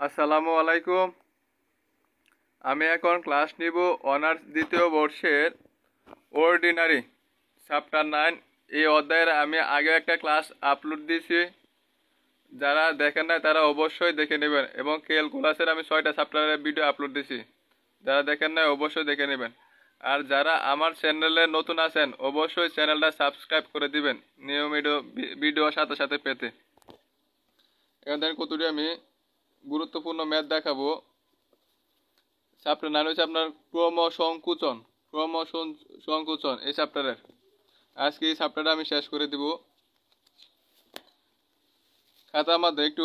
আসসালামু আলাইকুম। আমি এখন ক্লাস নিব অনার্স দ্বিতীয় বর্ষের অর্ডিনারি চ্যাপ্টার 9। এই অধ্যায়ের আমি আগে একটা ক্লাস আপলোড দিয়েছি, যারা দেখেন নাই তারা অবশ্যই দেখে নেবেন। এবং ক্যালকুলাসের আমি 6টা চ্যাপ্টারের ভিডিও আপলোড দিয়েছি, যারা দেখেন নাই অবশ্যই দেখে নেবেন। আর যারা আমার চ্যানেলে নতুন আছেন অবশ্যই চ্যানেলটা সাবস্ক্রাইব করে দিবেন নিয়মিত ভিডিও সাথে সাথে পেতে। এখন দেখেন কতটি আমি গুরুত্বপূর্ণ ম্যাথ দেখাবো। চ্যাপ্টার 9 হচ্ছে আপনার ক্রম সংকুচন এই চ্যাপ্টারের। আজকে এই চ্যাপ্টারটা আমি শেষ করে দিব। খাতার মধ্যে একটু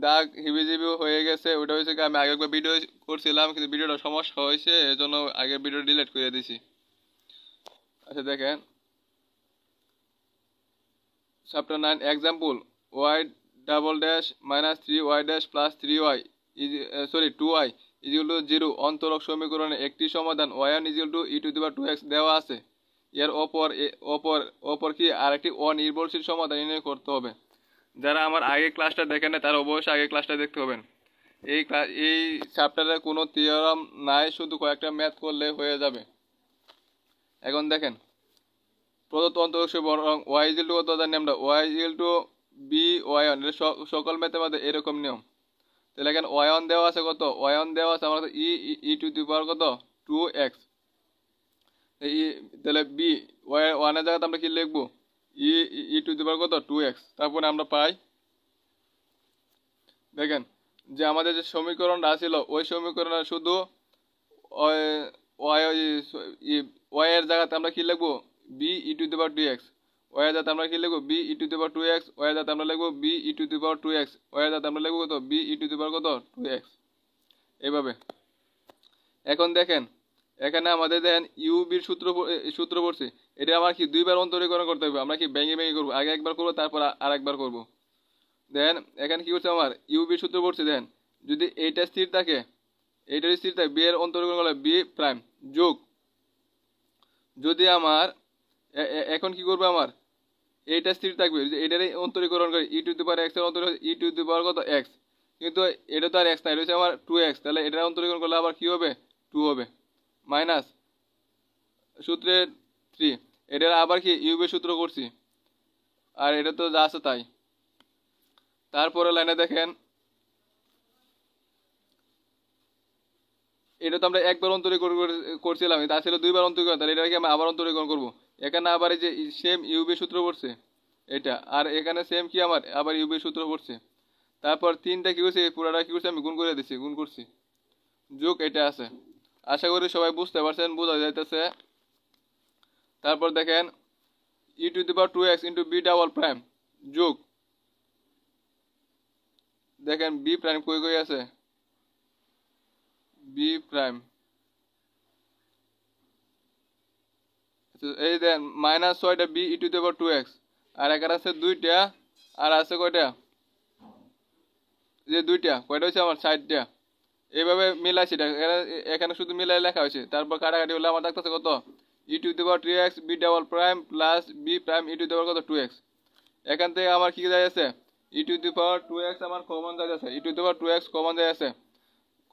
দাগ হিবিজিবি হয়ে গেছে, ওটা হয়েছে কি আমি আগে একবার ভিডিও করছিলাম কিন্তু ভিডিওটা সমস্যা হয়েছে, এজন্য আগের ভিডিও ডিলিট করে দিছি। আচ্ছা দেখেন chapter 9 example y double dash minus 3y dash plus 3y 2y is equal to 0 অন্তরক সমীকরণে একটি সমাধান y1 ইজিক্যাল টু e⁻²x দেওয়া আছে। এর অপর কি আরেকটি অনির্ভরশীল সমাধান নির্ণয় করতে হবে। যারা আমার আগে ক্লাসটা দেখেন না তারা অবশ্যই আগে ক্লাসটা দেখতে হবেন। এই চ্যাপ্টারে কোনো থিওরাম নাই, শুধু কয়েকটা ম্যাথ করলে হয়ে যাবে। এখন দেখেন প্রদত্ত অন্তরক সমীকরণ y ইজিক্যাল টু কত জানি আমরা, y ইজিক্যাল টু by1, সকল ম্যাথের মধ্যে এরকম নিয়ম। তাহলে এখানে y1 দেওয়া আছে কত, y1 দেওয়া আছে আমার কত 2x। তাহলে বি y1 এর জায়গাতে আমরা কি লিখবো কত 2x। তারপরে আমরা পাই দেখেন যে আমাদের যে সমীকরণটা ছিল ওই সমীকরণে শুধু y এর জায়গাতে আমরা কি লিখবো be2x, y এর জায়গাতে আমরা কি লিখবো be2x, y এর জায়গাতে আমরা লিখবো be2x, y এর জায়গাতে আমরা লিখবো কত be2x এইভাবে। এখন দেখেন এখানে আমাদের দেখেন ইউবির সূত্র পড়ছে, এটা আমার কি দুইবার অন্তরীকরণ করতে হবে। আমরা কি ভেঙে ভেঙে করবো, আগে একবার করবো তারপর আরেকবার করবো। দেখেন এখানে কি করছে আমার ইউবির সূত্র পড়ছে, দেখেন যদি এইটা স্থির থাকে, এইটা স্থির থাকে বি এর অন্তরীকরণ করলে বি প্রাইম যোগ যদি আমার এখন কি করবে আমার এইটা স্থির থাকবে, এটারই অন্তরীকরণ করে e⁻x এর অন্তরীকরণ কত x, কিন্তু এটা তো আর x না, এটা হচ্ছে আমার 2x। তাহলে এটার অন্তরীকরণ করলে আবার কি হবে 2 হবে মাইনাস সূত্রে 3। এটার আবার কি ইউবের সূত্র করছি, আর এটা তো যা আছে তাই। তারপরে লাইনে দেখেন এটা তো আমরা একবার অন্তরীকরণ করছিলাম, তা ছিল দুইবার অন্তরীকরণ, তাহলে এটাকে আমি আবার অন্তরীকরণ করবো। এখানে আবার এই যে সেম ইউবি সূত্র পড়ছে এটা, আর এখানে সেম কি আমার আবার ইউবি সূত্র পড়ছে। তারপর 3টা কি করছি পুরাটা কি করছি আমি গুণ করে দিচ্ছি, গুণ করছি যোগ এটা আছে। আশা করি সবাই বুঝতে পারছেন, বোঝা যাইতেছে। তারপর দেখেন e⁻² into B double prime যোগ দেখেন বি প্রাইম কই কই আছে বি প্রাইম, এই দেন মাইনাস 6টা be2x, আর এখানে আছে 2টা, আর আছে কয়টা যে 2টা, কয়টা হচ্ছে আমার 4টা। এইভাবে মিলাইছি, এখানে শুধু মিলাই লেখা হয়েছে। তারপর কাটাকাটি হলে আমার থাকতেছে কত e⁻3x b double prime plus b prime কত 2x। এখান থেকে আমার কি যাইছে e⁻2x আমার কমন যাইছে, e⁻2x কমন যাইছে।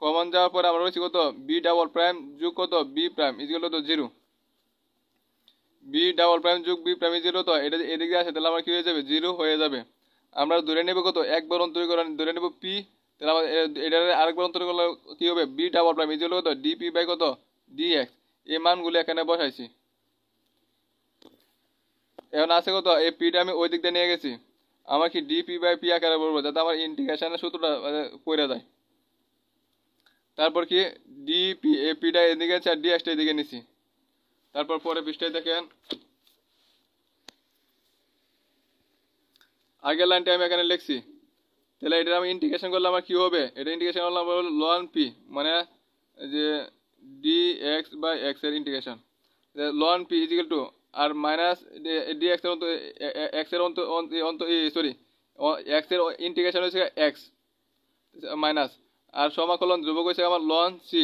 কমন যাওয়ার পরে আমরা রয়েছি কত বি ডাবল প্রাইম যোগ কত বি প্রাইম ইজিক্যাল কত 0, বি ডাবল প্রাইম যোগ বি প্রাইম 0, তো এটা এদিকে আসে তাহলে আমার কি হয়ে যাবে 0 হয়ে যাবে। আমরা ধরে নেব কত একবার অন্তরীকরণ ধরে নেব পি, তাহলে আমার এটা আরেকবার অন্তরীকরণ কি হবে বি ডাবল প্রাইম ইজিক্যাল কত ডিপি বাই কত ডিএক্স। এই মানগুলো এখানে বসাইছি। এখন আছে কত এই পিটা আমি ওই দিক দিয়ে নিয়ে গেছি, আমার কি ডিপি বাই পি আকারে বলবো যাতে আমার ইন্টিগ্রেশনের সূত্রটা পড়ে যায়। তারপর কি ডিপি এই পিটা এদিকে আছে আর ডিএক্সটা এদিকে নিছি। তারপর পরে পৃষ্ঠায় দেখেন আগের লাইনটা আমি এখানে লিখছি, তাহলে এটা আমি ইন্টিগ্রেশন করলে আমার কি হবে, এটা ইন্টিগ্রেশন করলে আমার লন পি মানে যে ডি এক্স বাই এক্স এর ইন্টিগ্রেশন লন পি ইজিক্যাল টু আর মাইনাস ডি এক্স এর এক্স এর সরি এক্স এর ইন্টিগ্রেশন হচ্ছে এক্স মাইনাস আর সমাকলন ধ্রুবক হয়েছে আমার লন সি।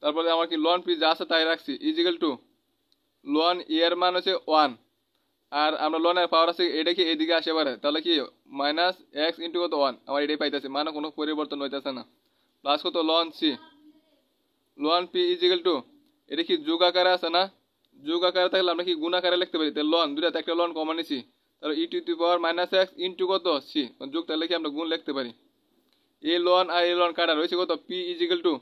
তারপরে আমার কি লন পি যা আছে তাই রাখছি ইজিক্যাল টু লন ই এর মান হচ্ছে 1 আর আমরা লনের পাওয়ার আছে এটা কি এদিকে আসে পারে, তাহলে কি মাইনাস এক্স ইন্টু কত 1, আমার এটাই পাইতেছে, মানে কোনো পরিবর্তন হইতেছে না। প্লাস কত ln c, ln P is equal to, এটা কি যোগ আকারে আছে না, যোগ আকারে থাকলে আমরা কি গুণ আকারে লিখতে পারি, তাহলে লন দুইটাতে একটা লন কমন নিছি, তাহলে E to the power minus X into কত সি, যোগ তাহলে কি আমরা গুণ লিখতে পারি। এই লন আর এই লন কাটা রয়েছে কত P is equal to,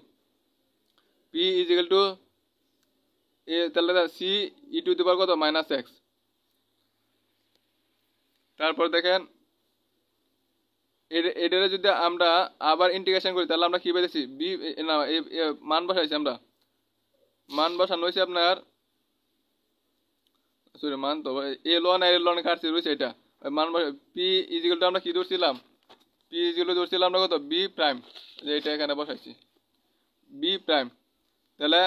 P is equal to A, তাহলে C e to the power কত মাইনাস এক্স। তারপর দেখেন এটারে যদি আমরা আবার ইন্টিগ্রেশন করি তাহলে আমরা কি পেয়েছি বি, না মান বসাইছি আমরা, মান বসানো হয়েছে আপনার, সরি মান তো এ লন আর এল লন কাটছি রয়েছে এটা, মান পি ইজিক্যাল টু আমরা কি ধরছিলাম, পি ইজিক্যাল টু ধরছিলাম আমরা কত বি প্রাইম, যে এটা এখানে বসাইছি বি প্রাইম। তাহলে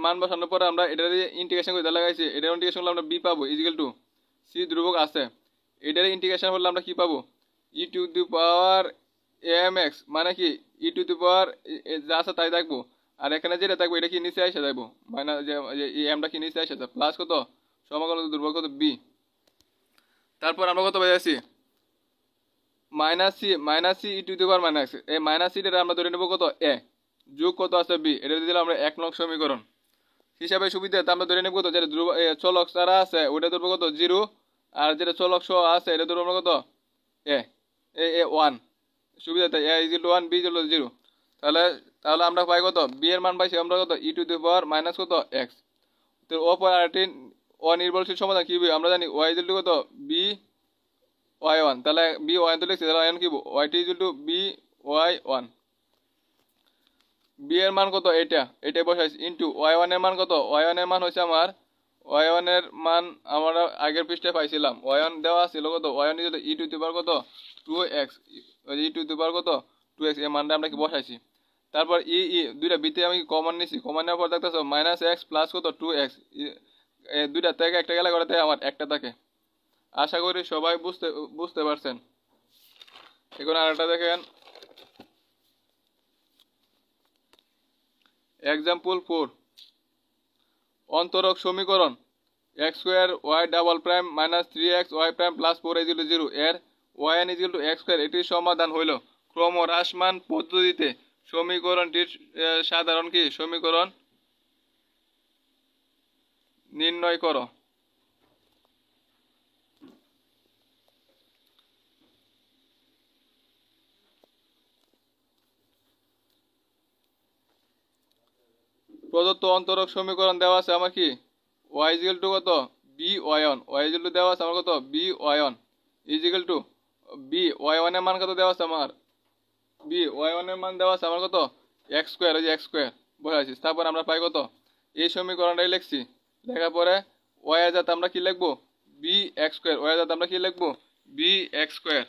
মান বসানোর পরে আমরা এটা দিয়ে ইন্টিগ্রেশন করে লাগাইছি, এটার ইন্টিগ্রেশন করলে আমরা বি পাবো ইজিক্যাল টু সি ধ্রুবক আছে, এটার ইন্টিগ্রেশন করলে আমরা কি পাবো E to the power M X, মানে কি ই টু দি পাওয়ার যা আছে তাই থাকবো, আর এখানে যেটা থাকবো এটা কি নিচে এসে যাবো, মাইনাস যে এমটা কি নিচে এসে যাবে, প্লাস কত সমাকলন ধ্রুবক কত বি। তারপর আমরা কত পাইছি minus c e to the power minus, এই মাইনাস সিটা আমরা ধরে নেবো কত এ, যোগ কত আছে বি, এটা দিলাম আমরা 1 নং সমীকরণ হিসাবে সুবিধা, আমরা ধরে নেব কত যেটা ধ্রুব চলক ছাড়া আছে ওটা ধরবো কত 0, আর যেটা চলক সহ আছে এটা ধরবো আমরা কত এ এ 1, সুবিধাতে A is equal 1 B is equal 0। তাহলে তাহলে আমরা পাই কত বি এর মান পাইছি আমরা কত e to the power minus কত এক্স। তো ওপর আরেকটি অনির্ভরশীল সমাধান কি হবে আমরা জানি ওয়াই ইজ ইকুয়াল কত বি ওয়াই 1, তাহলে বি ওয়াই তো লিখছি, তাহলে কি y t is equal b y 1, b এর মান কত এটাই বসাইছি ইন্টু ওয়াই 1 এর মান কত, ওয়াই 1 এর মান হচ্ছে আমার ওয়াই 1 এর মান আমরা আগের পৃষ্ঠায় পাইছিলাম, ওয়াই 1 দেওয়া ছিল কত Y 1 E to the power কত 2x, E to the power কত 2x, এই মানটা আমরা কি বসাইছি। তারপর দুইটা বিতে আমি কমন নিছি, কমন নেওয়ার পর দেখতেছো মাইনাস এক্স প্লাস কত 2x, দুইটা থেকে একটা গেলে করে আমার একটা থাকে। আশা করি সবাই বুঝতে পারছেন। এখন আরেকটা দেখেন এক্সাম্পল 4, অন্তরক সমীকরণ x square y double prime minus 3x y prime plus 4 is equal 0 এর y n is equal to x square, এটির সমাধান হইল ক্রমহ্রাসমান পদ্ধতিতে সমীকরণটির সাধারণ কি সমীকরণ নির্ণয় করো। প্রদত্ত অন্তরক সমীকরণ দেওয়া আছে আমার কি ওয়াই ইজ ইকুয়াল টু কত b y 1, y is equal to দেওয়া আছে আমার কত b y 1 is equal to b y 1 এর মান কত দেওয়া আছে আমার বি ওয়াই 1 এর মান দেওয়া আছে আমার কত এক্স স্কোয়ার, এই যে এক্স স্কোয়ার বসাইছি। তারপর আমরা পাই কত এই সমীকরণটাই লিখছি, লেখার পরে ওয়াই এর জাত আমরা কি লিখবো বি এক্স স্কোয়ার, ওয়াই এর জাত আমরা কি লিখবো b x square,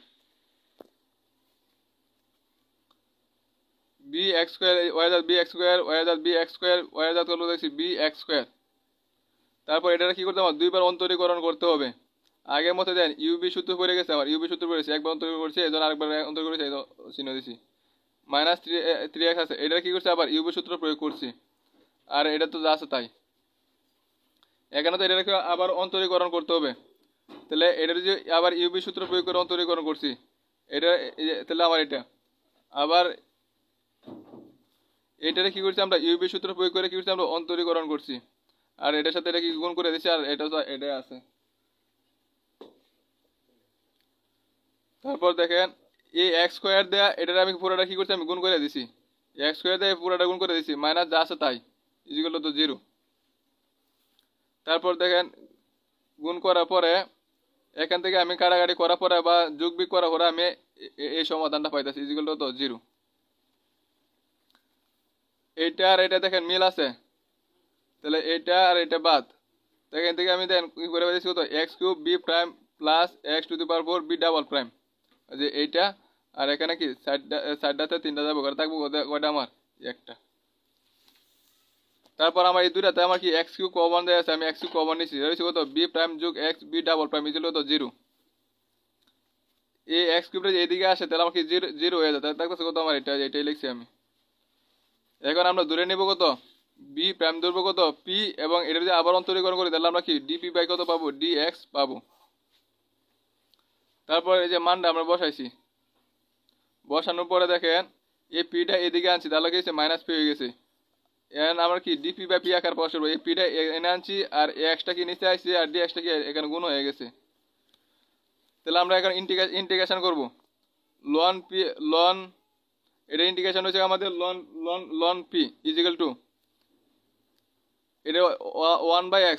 b x square y জাত বি এক্স স্কোয়ার, ওয়াই জাত বি এক্স স্কোয়ার, ওয়াই জাত করবো দেখছি বি এক্স স্কোয়ার। তারপর এটা কি করতে হবে দুইবার অন্তরীকরণ করতে হবে, আগের মতো দেন ইউবি সূত্র পড়ে গেছে আমার, ইউবি সূত্র পড়েছে একবার অন্তরীকরণ করছে এই জন্য আরেকবার অন্তরীকরণ করেছে চিহ্ন দিছি, মাইনাস 3x আছে এটা কি করছে আবার ইউবি সূত্র প্রয়োগ করছি, আর এটা তো যা আছে তাই। এখানে তো এটাকে আবার অন্তরীকরণ করতে হবে, তাহলে এটা যে আবার ইউবি সূত্র প্রয়োগ করে অন্তরীকরণ করছি এটা, তাহলে আবার এটা আবার এটারে কি করছি আমরা ইউবি সূত্র প্রয়োগ করে কি করছি আমরা অন্তরীকরণ করছি, আর এটার সাথে এটা কি গুণ করে দিচ্ছি, আর এটা তো এটাই আছে। তারপর দেখেন এই এক্স স্কোয়ার দেয়া এটার আমি পুরোটা কি করছি আমি গুণ করে দিছি, এক্স স্কোয়ার দিয়ে পুরোটা গুণ করে দিছি, মাইনাস যা আছে তাই ইজিক্যাল তো 0। তারপর দেখেন গুণ করার পরে এখান থেকে আমি কাটাকাটি করার পরে বা যোগ বিয়োগ করার পরে আমি এই সমাধানটা পাইতেছি ইজিক্যাল তো 0। এইটা আর এটা দেখেন মিল আছে, তাহলে এইটা আর এটা বাদ, এখান থেকে আমি দেন কি করে পাইতেছি কত x cube b prime plus x to the power 4 b double prime, যে এইটা আর এখানে কি সাইডটাতে 3টা যাবো করে থাকবো কয়টা আমার একটা। তারপর আমার এই দুইটাতে আমার কি এক্স কিউব কমন দেওয়া আছে, আমি এক্স কিউব কমন নিচ্ছি রয়েছে কত বি প্রাইম যোগ x b double prime is কত 0, এই এক্স কিউবটা যে এইদিকে আসে তাহলে আমার কি 0 হয়ে যায়, তাহলে দেখতেছে কত আমার এটাই লিখছি আমি। এখন আমরা ধরে নেব কত বি প্রাইম ধরবো কত পি, এবং এটা যদি আবার অন্তরীকরণ করি তাহলে আমরা কি ডিপি বাই কত পাবো ডি এক্স পাবো। তারপর এই যে মানটা আমরা বসাইছি, বসানোর পরে দেখেন এই পিটা এদিকে আনছি, তাহলে কি হয়েছে মাইনাস পি হয়ে গেছে। এখন আমরা কি ডিপি বাই পি আকার প্রকাশ করবো, এই পিটা এনে আনছি আর এক্সটা কি নিচে আসছি আর ডি এক্সটা কি এখানে গুণ হয়ে গেছে। তাহলে আমরা এখন ইন্টিগ্রেশন করবো লন পি লন, এটা ইন্টিগ্রেশন হচ্ছে আমাদের ln ln ln P is equal to এটা 1/x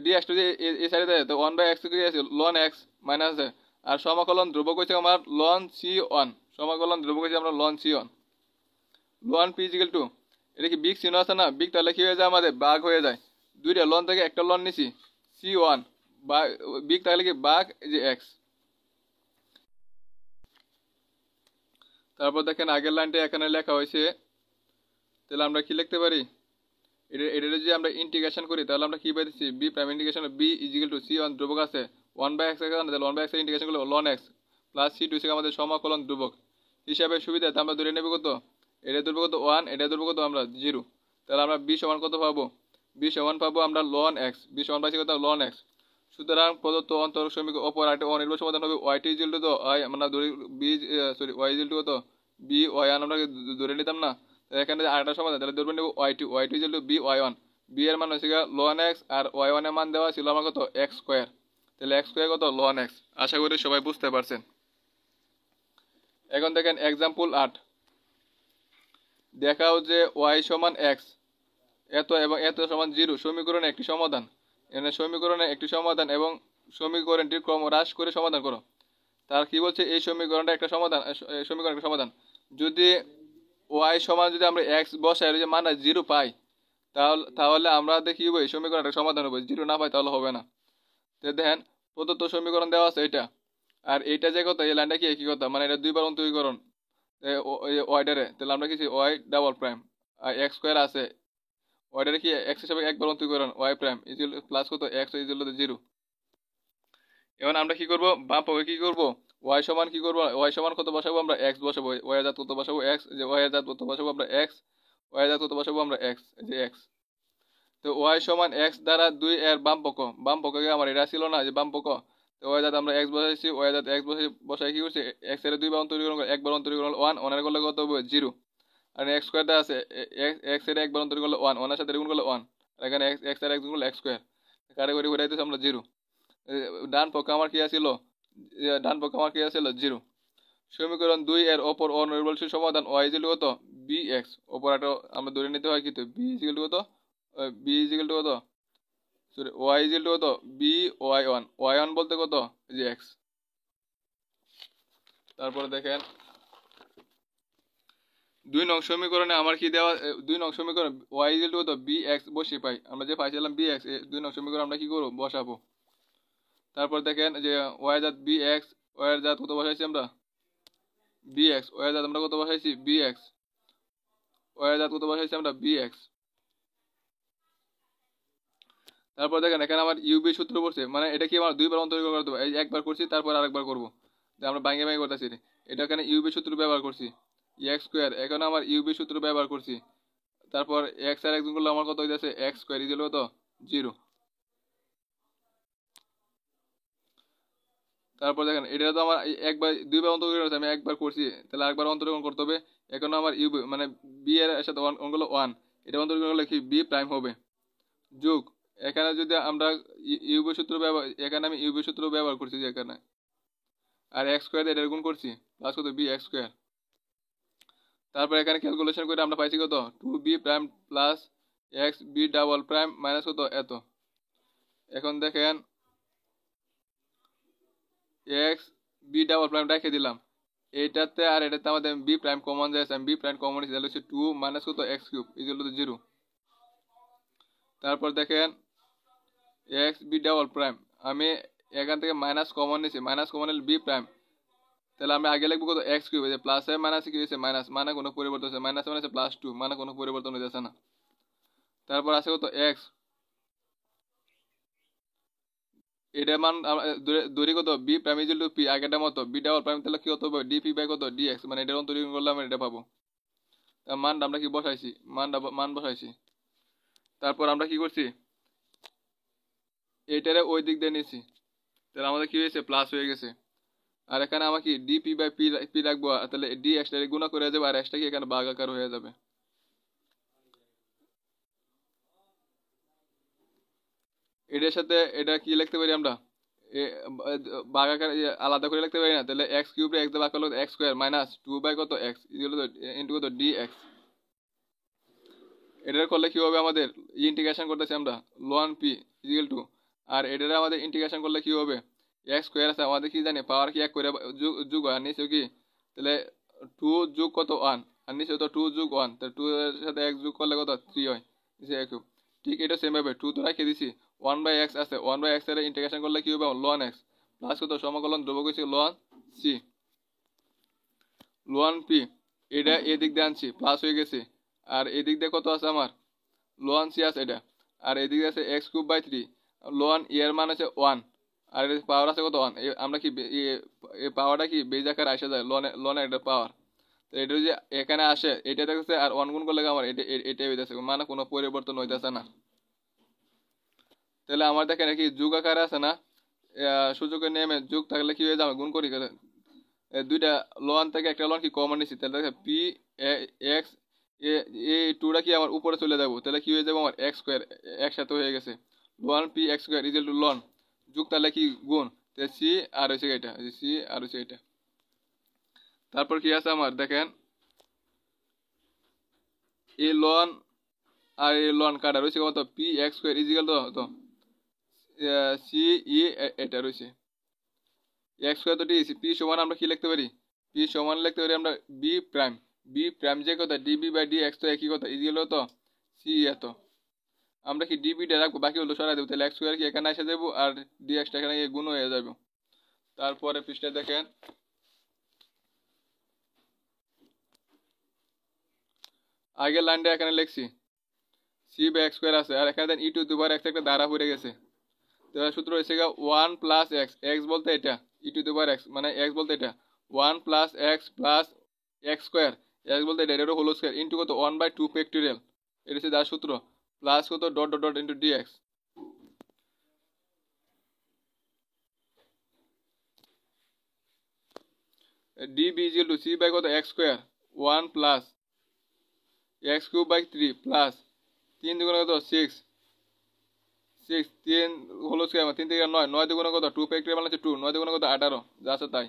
ডি এক্স যদি এই সাইডে দেয় তো 1/x কি আছে লন এক্স মাইনাস দেয়, আর সমাকলন ধ্রুবক হচ্ছে আমার লন সি ওয়ান, সমাকলন ধ্রুবক হচ্ছে আমরা ln c one, ln P is equal to এটা কি বিগ চিহ্ন আছে না, বিগ তাহলে কি হয়ে যায় আমাদের বাঘ হয়ে যায়, দুইটা লন থেকে একটা লন নিছি সি ওয়ান বা বিগ তাহলে কি বাঘ যে এক্স। তারপর দেখেন আগের লাইনটা এখানে লেখা হয়েছে, তাহলে আমরা কি লিখতে পারি, এটা যদি আমরা ইন্টিগ্রেশন করি তাহলে আমরা কি পাইতেছি b prime integration b is equal to c one ধ্রুবক আছে 1/x তাহলে 1/x এর ইন্টিগ্রেশন করলে ln x plus c two থেকে আমাদের সমাকলন ধ্রুবক হিসাবে সুবিধাতে আমরা ধরে নেব কত, এটা ধরবো কত 1, এটা ধরবো কত আমরা 0, তাহলে আমরা বি সমান কত পাবো, বি সমান পাবো আমরা লন এক্স, বি সমান পাইছি কত লন এক্স। সুতরাং প্রদত্ত অন্তর সমীকরণ অপর একটা অনির্ভর সমাধান হবে ওয়াই টি ইজিক্যাল টু তো আমরা ধরি বি ওয়াই ইজিক্যাল টু কত বি ওয়াই ওয়ান আমরা ধরে নিতাম না, এখানে আরেকটা সমাধান তাহলে ধরবেন y two is equal to b y one, b এর মান হচ্ছে লন এক্স আর ওয়াই ওয়ান এর মান দেওয়া ছিল আমার কত এক্স স্কোয়ার, তাহলে এক্স স্কোয়ার কত লন এক্স। আশা করি সবাই বুঝতে পারছেন। এখন দেখেন এক্সাম্পল 8, দেখাও যে ওয়াই সমান এক্স এত এবং এত সমান 0 সমীকরণে একটি সমাধান, এখানে সমীকরণে একটি সমাধান এবং সমীকরণটির ক্রম হ্রাস করে সমাধান করো। তার কি বলছে এই সমীকরণটা একটা সমাধান, সমীকরণ একটা সমাধান যদি ওয়াই সমান যদি আমরা এক্স বসাই যে মানটা 0 পাই তাহলে আমরা দেখি এই সমীকরণটা সমাধান হবে, 0 না পাই তাহলে হবে না। তো দেখেন প্রদত্ত সমীকরণ দেওয়া আছে এটা, আর এইটা যে কথা এই লাইনটা কি একই কথা, মানে এটা দুইবার অন্তরীকরণ ওয়াইডারে, তাহলে আমরা কি ওয়াই ডাবল প্রাইম আর এক্স স্কোয়ার আছে ওয়াইডারে কি এক্স হিসাবে একবার অন্তরীকরণ ওয়াই প্রাইম ইজিক্যাল প্লাস কত এক্স ইজিক্যাল টু 0। এখন আমরা কি করব বাম পক্ষে কি করব ওয়াই সমান কি করব, ওয়াই সমান কত বসাবো আমরা এক্স বসাবো, ওয়াই এর জাত কত বসাবো এক্স, যে ওয়াই এর জাত কত বসাবো আমরা এক্স, ওয়াই এর জাত কত বসাবো আমরা এক্স, যে এক্স। তো ওয়াই সমান এক্স দ্বারা 2 এর বাম পক্ষকে আমার এটা ছিল না যে বাম পক্ষ, তো ওয়াই জাত আমরা এক্স বসাইছি, ওয়াই জাত এক্স বসাই কি করছি এক্স এর দুইবার অন্তরীকরণ একবার অন্তরীকরণ 1 অনের করলে কত হবে 0, আর এক্স স্কোয়ারটা আছে এক্স এর একবার অন্তরীকরণ করলে 1 1 এর সাথে গুণ করলে 1, আর এখানে এক্স এর এক গুণ করলে এক্স স্কোয়ার কাটাকুটি করে দিতেছি আমরা 0। ডান পক্ষে আমার কি আছিল, ডান পক্ষে আমার কি আছিল 0। সমীকরণ 2 এর অপর অনির্ভরশীল সমাধান y ইকুয়াল কত bx, অপর একটা আমরা ধরে নিতে হয় কি তো b ইকুয়াল কত, b ইকুয়াল কত সরি y ইকুয়াল কত b y1, y1 বলতে কত যে x। তারপরে দেখেন 2 নং সমীকরণে আমার কি দেওয়া, 2 নং সমীকরণ y ইকুয়াল কত bx বসে পাই, আমরা যে পাইছিলাম bx 2 নং সমীকরণ আমরা কি করব বসাবো। তারপর দেখেন যে y জাত bx, y এর জাত কত বসাইছি আমরা bx, y এর জাত আমরা কত বসাইছি bx, y এর জাত কত বসাইছি আমরা bx। তারপর দেখেন এখানে আমার ইউবি সূত্র পড়ছে, মানে এটা কি আমার দুইবার অন্তরীকরণ করতে হবে, এই একবার করছি তারপর আরেকবার করব, যে আমরা ভাঙে ভাঙে করতেছি এটা, এখানে ইউবি সূত্র ব্যবহার করছি এক্স স্কোয়ার, এখানে আমার ইউবি সূত্র ব্যবহার করছি, তারপর এক্স আর একজন করলে আমার কত হইতাছে এক্স স্কোয়ার ইকুয়াল কত 0। তারপর দেখেন এটা তো আমার একবার দুইবার অন্তরীকরণ করছি, আমি একবার করছি তাহলে আরেকবার অন্তরীকরণ করতে হবে, এখন আমার ইউবি মানে বি এর সাথে অঙ্কগুলো 1, এটা অন্তরীকরণ করলে কি বি প্রাইম হবে যোগ, এখানে যদি আমরা ইউবি সূত্র ব্যবহার, এখানে আমি ইউবি সূত্র ব্যবহার করছি যে এখানে, আর এক্স স্কোয়ার এটা গুণ করছি প্লাস কত বি এক্স স্কোয়ার। তারপর এখানে ক্যালকুলেশন করে আমরা পাইছি কত 2b prime plus x b double prime minus কত এত। এখন দেখেন এক্স বি ডাবল প্রাইম রেখে দিলাম এইটাতে, আর এটাতে আমাদের বি প্রাইম কমন যাচ্ছে, আমি বি প্রাইম কমন নিচ্ছি তাহলে হচ্ছে 2 মাইনাস কত এক্স কিউব ইকুয়াল টু 0। তারপর দেখেন এক্স বি ডাবল প্রাইম আমি এখান থেকে মাইনাস কমন নিচ্ছি, মাইনাস কমন নিলে বি প্রাইম, তাহলে আমি আগে লিখবো কত এক্স কিউব, প্লাস এ মাইনাস কি হয়েছে মাইনাস, মানে কোনো পরিবর্তন হচ্ছে মাইনাস মাইনাস প্লাস 2 মানে কোনো পরিবর্তন হইতেছে না। তারপর আছে কত এক্স, এটা মান দূরে কত B prime equal to P আগেটার মতো, বি ডাবল প্রাইম তাহলে কি হতে হবে ডি পি বাই কত ডি এক্স, মানে এটার অন্তরীকরণ করলে আমরা এটা পাবো। তার মানটা আমরা কি বসাইছি মান বসাইছি, তারপর আমরা কি করছি এইটারে ওই দিক দিয়ে নিয়েছি, তাহলে আমাদের কি হয়েছে প্লাস হয়ে গেছে। আর এখানে আমাকে ডিপি বাই পি রাখবো, তাহলে ডি এক্সটা গুণা করে যাবে আর এক্সটা কি এখানে ভাগাকার হয়ে যাবে। এটার সাথে এটা কি লিখতে পারি আমরা, ভাগাকার আলাদা করে লিখতে পারি না, তাহলে এক্স কিউব এক্স দিয়ে ভাগ করলে এক্স স্কোয়ার মাইনাস 2 বাই কত এক্স ইন্টু কত ডি এক্স। এটার করলে কি হবে, আমাদের ইন্টিগ্রেশন করতেছি আমরা লন পি ইকুয়াল টু, আর এটার আমাদের ইন্টিগ্রেশন করলে কি হবে, এক্স স্কোয়ার আছে আমাদের কি জানি পাওয়ার কি এক করে যোগ হয়, আর নিচে কি তাহলে 2 যোগ কত 1, আর নিচে তো 2 যোগ 1, তাহলে 2 এর সাথে এক যোগ করলে কত 3 হয়, নিচে এক। ঠিক এটা সেম ভাবে 2 তো রেখে দিছি, 1/x আছে, 1/x এর ইন্টিগ্রেশন করলে কি হবে লন এক্স প্লাস কত সমাকলন ধ্রুবক হচ্ছে লন সি লন পি। এটা এদিক দিয়ে আনছি প্লাস হয়ে গেছে, আর এদিক দিয়ে কত আছে আমার লন সি আছে এটা, আর এদিকে আছে এক্স কিউব বাই 3, লন এর মান আছে 1, আর এর পাওয়ার আছে কত 1, আমরা কি এই পাওয়ারটা কি বেজ আকারে আসে যায় লনের এটা পাওয়ার, তো এটা যে এখানে আসে এটা দেখতেছে, আর 1 গুণ করলে আমার এটা হইতেছে, মানে কোনো পরিবর্তন হইতেছে না। তাহলে আমার দেখেন কি যুগ আকারে আছে না, সূচকের নিয়মে যুগ থাকলে কি হয়ে যাবে গুণ করি, দুইটা লন থেকে একটা লন কি কমন নিছি, তাহলে দেখেন পি এক্স এই টুটা কি আমার উপরে চলে যাবো, তাহলে কি হয়ে যাবে আমার এক্স স্কোয়ার একসাথে হয়ে গেছে, ln p x square equal to ln যুগ তাহলে কি গুণ, সি আর হয়েছে এটা, সি আর হয়েছে এটা। তারপর কি আছে আমার দেখেন এই লন আর এই লন কাটা রয়েছে কত পি এক্স স্কোয়ার ইকুয়াল তো সি ই এটা রয়েছে এক্স স্কোয়ার, তো ঠিক পি সমান আমরা কি লিখতে পারি, পি সমান লিখতে পারি আমরা বি প্রাইম যে কথা ডিবি বাই ডি এক্স তো একই কথা ইকুয়াল তো সি এত। আমরা কি ডিবিটা রাখবো, বাকি হলো সরাই দেবো, তাহলে এক্স স্কোয়ার কি এখানে এসে যাবো আর ডি এক্সটা এখানে গিয়ে গুণ হয়ে যাবে। তারপরে পৃষ্ঠায় দেখেন আগের লাইনটা এখানে লিখছি সি বাই এক্স স্কোয়ার আছে, আর এখানে দেন ই টু দি পাওয়ার এক্স একটা দ্বারা পড়ে গেছে, তাহলে সূত্র হয়েছে 1 প্লাস এক্স, এক্স বলতে এটা ই টু দি পাওয়ার এক্স মানে এক্স বলতে এটা 1 প্লাস এক্স স্কোয়ার, এক্স বলতে এটা এটা হোল স্কোয়ার ইন্টু কত 1/2 ফ্যাক্টোরিয়াল, এটা হচ্ছে যার সূত্র প্লাস কত dot dot dot into DX. DB equal to C by কত x square 1 plus X cube by 3 plus 3 দুগুণ কত 6 3 হোল স্কোয়ার 3 থেকে 9, 9 দুগুণ কত 2 ফ্যাক্টোরিয়াল মানে হচ্ছে 2, 9 দুগুণ কত 18 যা আছে তাই।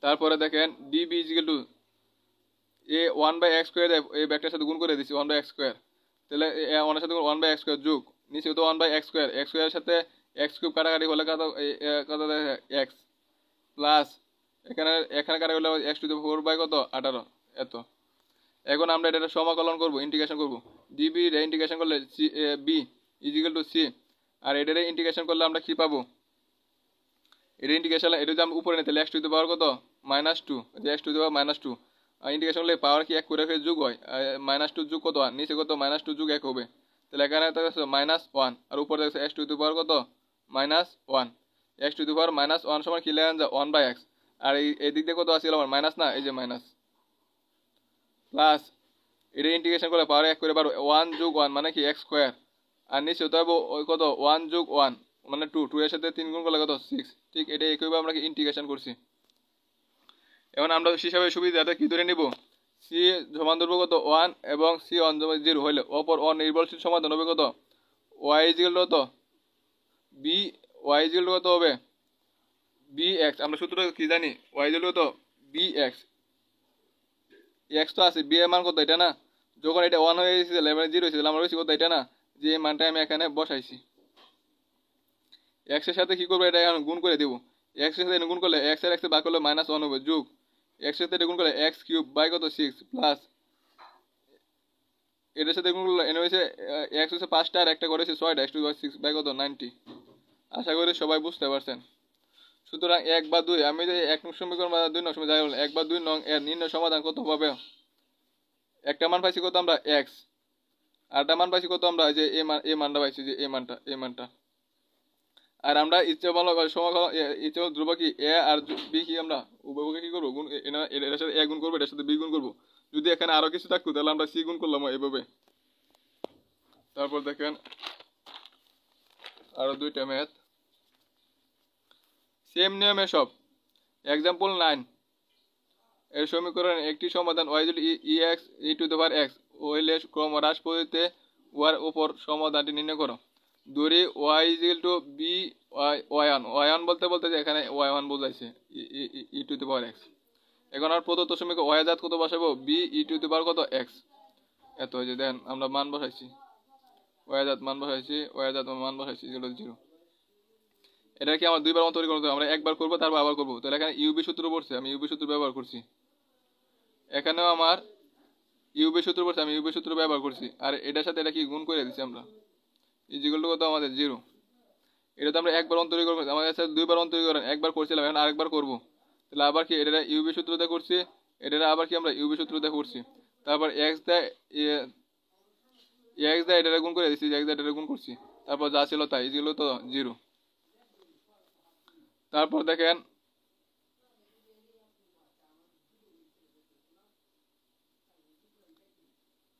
তারপরে দেখেন ডিবি ইকুয়াল টু এ 1/x স্কোয়ার এই ব্যাকটার সাথে গুণ করে দিচ্ছি 1/x স্কোয়ার, তাহলে ওনার সাথে 1/x স্কোয়ার যোগ নিচে তো 1/x স্কোয়ার, এক্স স্কোয়ারের সাথে এক্স কিউব কাটাকাটি হলে কত কত এক্স প্লাস এখানে এখানে কাটা হলে এক্স টু দি 4 বাই কত 18 এত। এখন আমরা এটা সমাকলন করব ইন্টিগ্রেশন করব, ডিবি রে ইন্টিগ্রেশন করলে C B equal to C, আর এটারে ইন্টিগ্রেশন করলে আমরা কি পাবো, এটা ইন্টিগ্রেশন এটা যদি আমরা উপরে নিই তাহলে এক্স টু দি পাওয়ার কত -2, এক্স টু দি পাওয়ার -2, আর ইন্টিগ্রেশন করলে পাওয়ার কি এক করে যোগ হয়, -2 যোগ কত নিচে কত -2 যোগ 1 হবে, তাহলে এখানে -1 আর উপরে দেখছে এক্স টু দি পাওয়ার কত -1, এক্স টু দি পাওয়ার -1 সমান কি লেখা যায় 1/x, আর এই দিক দিয়ে কত আছে আমার মাইনাস না এই যে মাইনাস প্লাস এটা ইন্টিগ্রেশন করলে পাওয়ার এক করে পারো 1 যোগ 1 মানে কি এক্স স্কোয়ার, আর নিচে হতে হবে ওই কত 1 যোগ 1 মানে 2, 2 এর সাথে 3 গুণ করলে কত 6, ঠিক এটা একইভাবে আমরা কি ইন্টিগ্রেশন করছি। এখন আমরা হিসাবে সুবিধাটা কি ধরে নিব, সি সমান ধরবো কত 1 এবং সি অন 0 হইলে অপর অনির্ভরশীল সমাধান হবে কত ওয়াই ইকুয়াল কত বি, ওয়াই ইকুয়াল কত হবে বি এক্স, আমরা সূত্র কি জানি ওয়াই ইকুয়াল কত বি এক্স, এক্স তো আছে বি এর মান কত এটা না, যখন এটা 1 হয়ে গেছিল এবার 0 হয়েছিল আমরা বেশি কত এটা না, যে এই মানটা আমি এখানে বসাইছি, এক্স এর সাথে কি করবো এটা এখন গুণ করে দেবো, এক্স এর সাথে গুণ করলে এক্স আর এক্স এর ভাগ করলে -1 হবে যোগ এক্স এর সাথে গুণ করলে এক্স কিউব বাই কত 6 প্লাস এটার সাথে গুণ করলে এনে হয়েছে এক্স হচ্ছে 5টা আর একটা করেছে 6টা, এক্স টু 6 বাই কত 90। আশা করি সবাই বুঝতে পারছেন। সুতরাং 1 বা 2 আমি যে 1 নং সমীকরণ বা 2 নং সমীকরণ যাই বলেন 1 বা 2 নং এর নির্ণয় সমাধান কত হবে, একটা মান পাইছি কত আমরা এক্স, আরটা মান পাইছি কত আমরা যে এই মানটা পাইছি যে এই মানটা, আর আমরা ইচ্ছে ভালো সমাকলন ইচ্ছে ধ্রুবক কি এ আর বি কি আমরা উভয়কে কি করবো গুণ, এটার সাথে এ গুণ করবো এটার সাথে বি গুণ করবো, যদি এখানে আরো কিছু থাকতো তাহলে আমরা সি গুণ করলাম এইভাবে। তারপর দেখেন আরো দুইটা ম্যাথ সেম নিয়মে সব এক্সাম্পল 9 এর সমীকরণ একটি সমাধান y ex e two the power x হইলে ক্রমহ্রাস পদ্ধতিতে ওয়ার উপর সমাধানটি নির্ণয় করো। ধরি y b y1 বলতে বলতে যে এখানে y1 বোঝাইছে e two the power x। এখন আর প্রদত্ত সমীকরণ y জাত কত বসাবো b e two the power কত x, এত হয়েছে। দেন আমরা মান বসাইছি, y জাত মান বসাইছি, y জাত মান বসাইছি 0 এটা কি আমার দুইবার অন্তরীকরণ করতে হবে, আমরা একবার করব তারপর আবার করব। তাহলে এখানে ইউবি সূত্র পড়ছে, আমি ইউবি সূত্র ব্যবহার করছি। এখানেও আমার ইউবি সূত্র পড়ছে, আমি ইউবি সূত্র ব্যবহার করছি। আর এটার সাথে এটা কি গুণ করে দিচ্ছি আমরা, ইজিক্যাল টু কত আমাদের 0। এটা তো আমরা একবার অন্তরীকরণ করছি, আমাদের কাছে দুইবার অন্তরীকরণ, একবার করছিলাম, এখন আরেকবার করব। তাহলে আবার কি এটা ইউবি সূত্র দিয়ে করছি, এটা আবার কি আমরা ইউবি সূত্র দিয়ে করছি। তারপর এক্স দেয় এটা গুণ করে দিচ্ছি, এক্স দেয় এটা গুণ করছি। তারপর যা ছিল তাই, ইজিক্যাল তো 0। তারপর দেখেন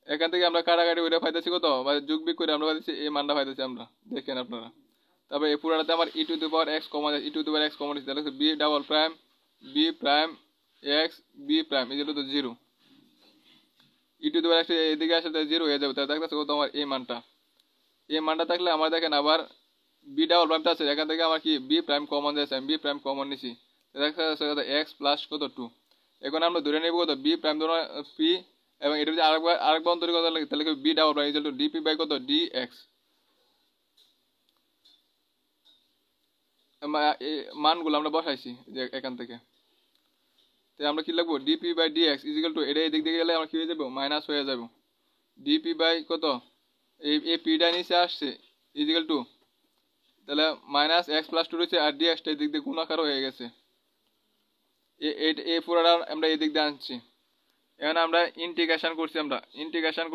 এখান থেকে আমরা কাটাকাটি করে পাইতেছি কত, মানে যোগ বিয়োগ করে আমরা পাইতেছি এই মানটা পাইতেছি আমরা, দেখেন আপনারা। তারপর এই পুরাটাতে আমার E to the power X common, E to the power X common হচ্ছে, তাহলে B double prime B prime X B prime is equal to 0। E to the power X এদিকে আসলে 0 হয়ে যাবে, তাহলে দেখতেছে কত আমার এই মানটা। এই মানটা থাকলে আমার দেখেন আবার বি ডাবল প্রাইমটা আছে, এখান থেকে আমার কি বি প্রাইম কমন যাচ্ছে, আমি বি প্রাইম কমন নিছি, দেখা যাচ্ছে কত এক্স প্লাস কত 2। এখন আমরা ধরে নেব কত বি প্রাইম ধরো পি, এবং এটা যদি আরেকবার অন্তরীকরণ করা লাগে তাহলে B double prime equal to dp by কত ডিএক্স। মানগুলো আমরা বসাইছি যে এখান থেকে, তাই আমরা কি লিখবো dp by dx equal to এটা এদিক দিকে গেলে আমরা কি হয়ে যাবো মাইনাস হয়ে যাব, ডিপি বাই কত এই পিটা নিচে আসছে ইকুয়াল টু, তাহলে মাইনাস এক্স প্লাস 2 রয়েছে, আর ডিএক্সটা এদিক দিয়ে গুণাকার হয়ে গেছে, এই পুরোটা আমরা এদিক দিয়ে আনছি। এখন আমরা ইন্টিগ্রেশন করছি, ইন্টিগ্রেশন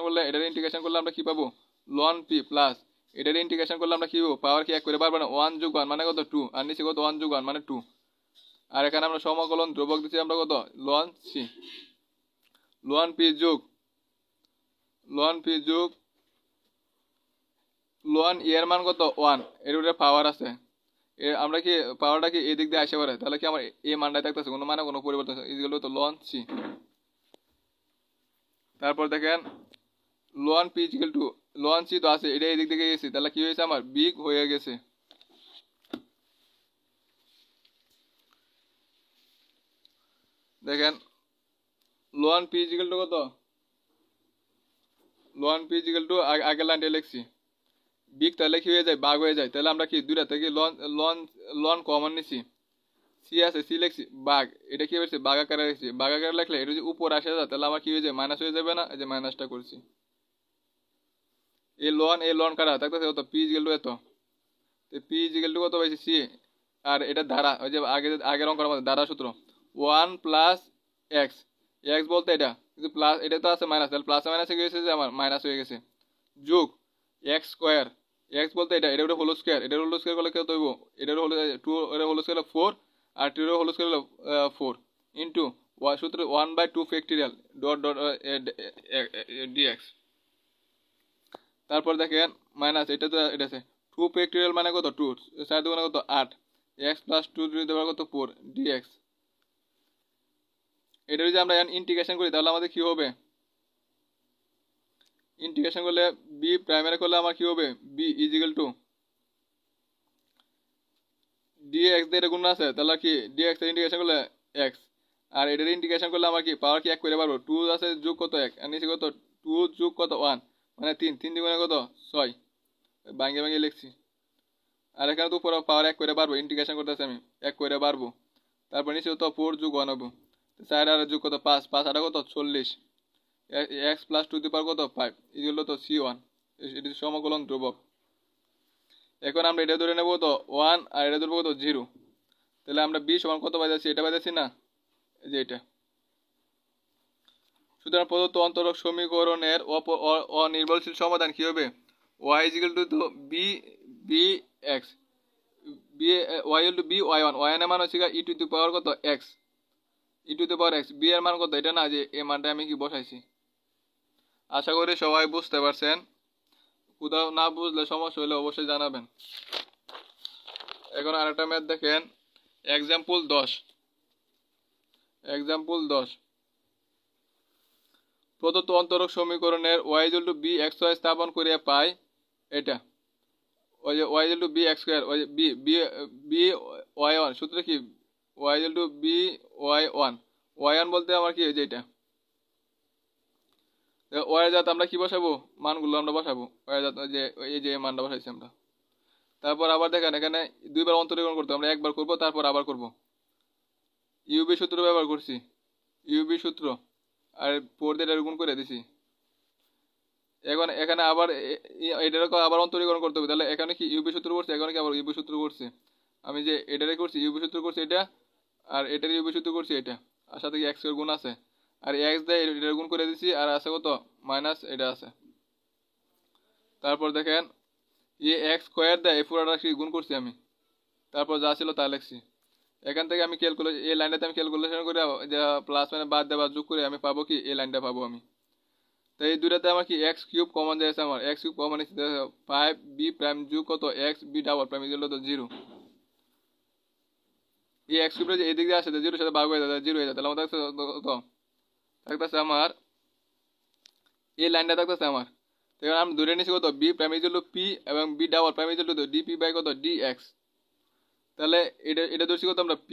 করলে এটার ইন্টিগ্রেশন করলে আমরা কি পাবো লন পি প্লাস এটার ইন্টিগ্রেশন করলে আমরা কি পাবো পাওয়ার কি এক করে পারবো না 1 যোগ 1 মানে কত 2, আর নিচে কত 1 যোগ 1 মানে 2। আর এখানে আমরা সমকলন ধ্রুবক দিচ্ছি আমরা কত লন সি, লন পি যোগ লন এর মান কত 1, এর উপরে পাওয়ার আছে, আমরা কি পাওয়ারটা কি এদিক দিয়ে আসে পারে, তাহলে কি আমার এই মানটা থাকতেছে কোনো মানে কোনো পরিবর্তন ইজিক্যাল তো লন সি। তারপর দেখেন ln p equal to ln c তো আছে, এটা এদিক থেকে গেছে, তাহলে কি হয়েছে আমার বিগ হয়ে গেছে। দেখেন লন পি ইকুয়াল টু কত, লন পি ইকুয়াল টু আগের লাইনটা লিখছি, বিগ তাহলে কি হয়ে যায় বাঘ হয়ে যায়, তাহলে আমরা কি দুইটা থেকে লন লন লন কমন নিছি, সি আছে সি লিখছি বাঘ, এটা কি হয়েছে বাঘ আকারে লিখছি, বাঘ আকারে লিখলে এটা যদি উপর আসে যায় তাহলে আমার কি হয়ে যায় মাইনাস হয়ে যাবে না, এই যে মাইনাসটা করছি। এই লন কাটা থাকতেছে কত পি ইকুয়াল টু এত, পি ইকুয়াল টু কত পাইছি সি, আর এটা ধারা ওই যে আগের অঙ্কের মধ্যে ধারা সূত্র 1 প্লাস এক্স, এক্স বলতে এটা কিন্তু প্লাস এটা তো আছে মাইনাস, তাহলে প্লাস মাইনাসে গেছে যে আমার মাইনাস হয়ে গেছে, যোগ এক্স স্কোয়ার, এক্স বলতে এটা এটা হোল স্কোয়ার, এটার হোল স্কোয়ার করলে কত হইব, এটার হোল 2 এর হোল স্কোয়ার 4 আর 2 এর হোল স্কোয়ার 4 ইনটু সূত্র 1/2 ফ্যাক্টরিয়াল ডট ডট ডিএক্স। তারপর দেখেন মাইনাস এটা তো এটা আছে 2 ফ্যাক্টরিয়াল মানে কত 2, 4 দুগুণে কত 8, এক্স প্লাস 2 দিতে পারবো কত 4 ডিএক্স। এটা যদি আমরা ইন্টিগ্রেশন করি তাহলে আমাদের কি হবে, ইন্টিগ্রেশন করলে বি প্রাইমারি করলে আমার কি হবে বি ইজিক্যাল টু ডিএক্স দিয়ে গুণ আছে, তাহলে কি ডিএক্স এর ইন্টিগ্রেশন করলে এক্স, আর এটার ইন্টিগ্রেশন করলে আমার কি পাওয়ার কি এক করে পারবো 2 আছে যোগ কত 1 আর নিচে কত 2 যোগ কত 1 মানে 3, 3 দুগুণে কত 6, ভাঙে লিখছি। আর এখানে তো পুরো পাওয়ার এক করে পারবো, ইন্টিগ্রেশন করতেছি আমি এক করে পারবো, তারপর নিচে তো 4 যোগ 1 হবে, 4 আর যোগ কত 5, 5 আর কত 40, এক্স প্লাস 2 দিয়ে পার কত 5 এগুলো তো C1, এটি সমকলন ধ্রুবক। এখন আমরা এটা ধরে নেব তো 1 আর এটা ধরবো কত 0, তাহলে আমরা বি সমান কত পাইতেছি এটা পাইতেছি না, এই যে এটা। সুতরাং প্রদত্ত অন্তরক সমীকরণের অনির্ভরশীল সমাধান কি হবে y to b b x, b y to b y1, y এর মান হচ্ছে e টু দি পাওয়ার কত x, e two the power x, b এর মান কত এটা না, যে এই মানটা আমি কি বসাইছি। আশা করি সবাই বুঝতে পারছেন, কোথাও না বুঝলে সমস্যা হলে অবশ্যই জানাবেন। এখন আরেকটা ম্যাথ দেখেন এক্সাম্পল 10। এক্সাম্পল 10 প্রদত্ত অন্তরক সমীকরণের y b xy স্থাপন করে পাই এটা ওই যে y b x স্কয়ার ওই যে b b b y1 সূত্র কি y b y1 y1 বলতে আমার কি এই যে এটা y এর জাত আমরা কি বসাবো মানগুলো আমরা বসাবো y এর জাত যে এই যে মানটা বসাইছি আমরা তারপর আবার দেখেন এখানে দুইবার অন্তরীকরণ করতে আমরা একবার করব তারপর আবার করব ইউবি সূত্র ব্যবহার করছি ইউবি সূত্র আর 4 দিয়ে গুণ করে দিছি এখন এখানে আবার এটারও আবার অন্তরীকরণ করতে হবে তাহলে এখানে কি ইউবি সূত্র করছে এখানে কি আবার ইউবি সূত্র করছে আমি যে এটারে করছি ইউবি সূত্র করছি এটা আর এটার ইউবি সূত্র করছি এটা আর সাথে কি x এর গুণ আছে আর x দিয়ে এটার গুণ করে দিছি আর আছে কত মাইনাস এটা আছে তারপর দেখেন এই x স্কয়ার দিয়ে এই পুরোটা কি গুণ করছি আমি তারপর যা ছিল তা লিখছি এখান থেকে আমি ক্যালকুলেশন এই লাইনটাতে আমি ক্যালকুলেশন করে যে প্লাস মানে বাদ দেওয়া যোগ করে আমি পাবো কি এই লাইনটা পাবো আমি তো এই দুটাতে আমার কি x কিউব কমন যাচ্ছে আমার x কিউব কমন আছে 5b প্রাইম যোগ কত x b double prime equal two 0 এই x কিউব যে এদিকে আসে 0 এর সাথে ভাগ হয়ে যায় 0 হয়ে যায় তাহলে আমাদের থাকতেছে আমার এই লাইনটা থাকতেছে আমার তো এখন আমি ধরে নিছি কত b prime equal to p এবং b double prime equal to dp by কত dx তাহলে এটা ধরছি কত আমরা p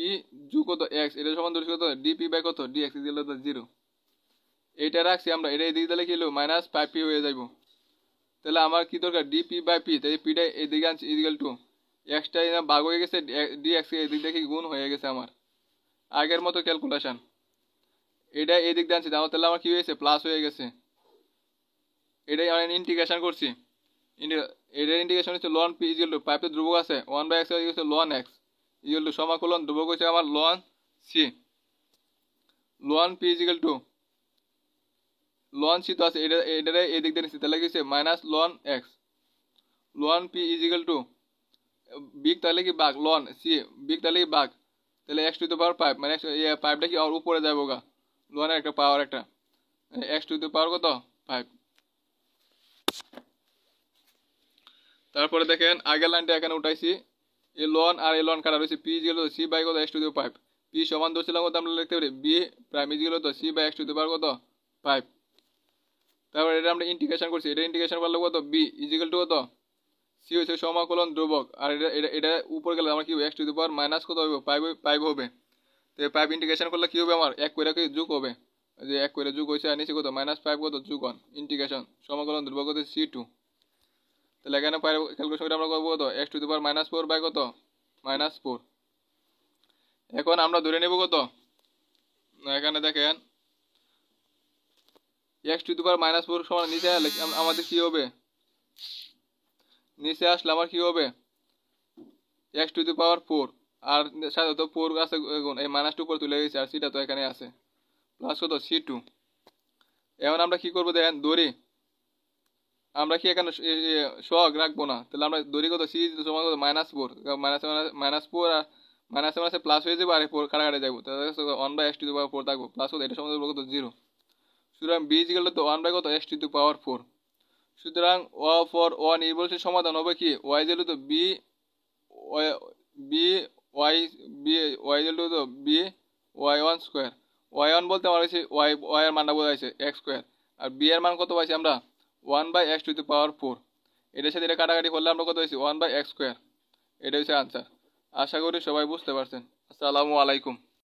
যোগ কত x এটা সমান ধরছি কত dp বাই কত dx ইকুয়াল টু 0 এইটা রাখছি আমরা এটা এদিকে দিলে কি হলো মাইনাস 5p হয়ে যাইব তাহলে আমার কি দরকার dp বাই p তাই p টা এদিকে আনছি ইকুয়াল টু x টা এখানে ভাগ হয়ে গেছে dx এদিক থেকে গুণ হয়ে গেছে আমার আগের মতো ক্যালকুলেশন এটা এদিক দিয়ে আনছি তাহলে আমার কি হয়েছে প্লাস হয়ে গেছে এটাই আমি ইন্টিগ্রেশন করছি এটার ইন্টিগ্রেশন হচ্ছে ln p ইকুয়াল টু 5 তে ধ্রুবক আছে 1/x equal to ln x equal to সমাকলন ধ্রুবক হচ্ছে আমার ln c ln p equal two ln c তো আছে এটারে এদিক দিয়ে নিচ্ছি তাহলে কি হচ্ছে minus ln x ln p equal two big তাহলে কি ভাগ ln c বিগ তাহলে কি ভাগ তাহলে x টু দি পাওয়ার 5 মানে 5টা কি আর উপরে যাবে গা ln এর একটা পাওয়ার একটা x টু দি পাওয়ার কত 5 তারপরে দেখেন আগের লাইনটা এখানে উঠাইছি এই ln আর এই ln কাটা রয়েছে p equal to c by কত x টু দি 5 p সমান ধরছিলাম কত আমরা লিখতে পারি b prime equal to c by x to the power কত 5 তারপর এটা আমরা ইন্টিগ্রেশন করছি এটা ইন্টিগ্রেশন করলে কত b ইকুয়াল টু কত c হচ্ছে সমাকলন ধ্রুবক আর এটা উপর গেলে আমার কি হবে x to the power minus কত হবে 5 হবে তো 5 ইন্টিগ্রেশন করলে কি হবে আমার এক কইরা কি যোগ হবে যে এক কইরা যোগ হইছে আর নিচে কত -5 কত যোগ 1 ইন্টিগ্রেশন সমাকলন ধ্রুবক কত c2 তাহলে এখানে ক্যালকুলেশন করে আমরা করব কত x to the power -4 by কত -4 এখন আমরা ধরে নেব কত এখানে দেখেন x টু দি পাওয়ার -4 সমান নিচে আমাদের কি হবে নিচে আসলে আমার কি হবে x টু দি পাওয়ার 4 আর সাথে তো 4 আছে গুণ এই -2 উপর তুলে গেছে আর সিটা তো এখানে আছে প্লাস কত c2 এখন আমরা কি করব দেখেন দড়ি আমরা কি এখানে সহগ রাখবো না তাহলে আমরা দড়ি কত c সমান কত -4 -4 আর মাইনাস মাইনাসে প্লাস হয়ে যাবে আর 4 কাটাকাটি যাবো তাহলে 1/x টু দি পাওয়ার 4 থাকবো প্লাস কত এটা সমান কত 0 সুতরাং b equal to 1/x to the power 4 সুতরাং o নির্ভরশীল সমাধান হবে কি y equal to b y equal to b y1 square y1 বলতে আমরা হচ্ছে y এর মানটা বোঝাইছে x স্কয়ার আর b এর মান কত পাইছি আমরা 1/x টু দি পাওয়ার 4 এটার সাথে এটা কাটাকাটি করলে আমরা কত পাইছি 1/x স্কয়ার এটা হচ্ছে आंसर আশা করি সবাই বুঝতে পারছেন আসসালামু আলাইকুম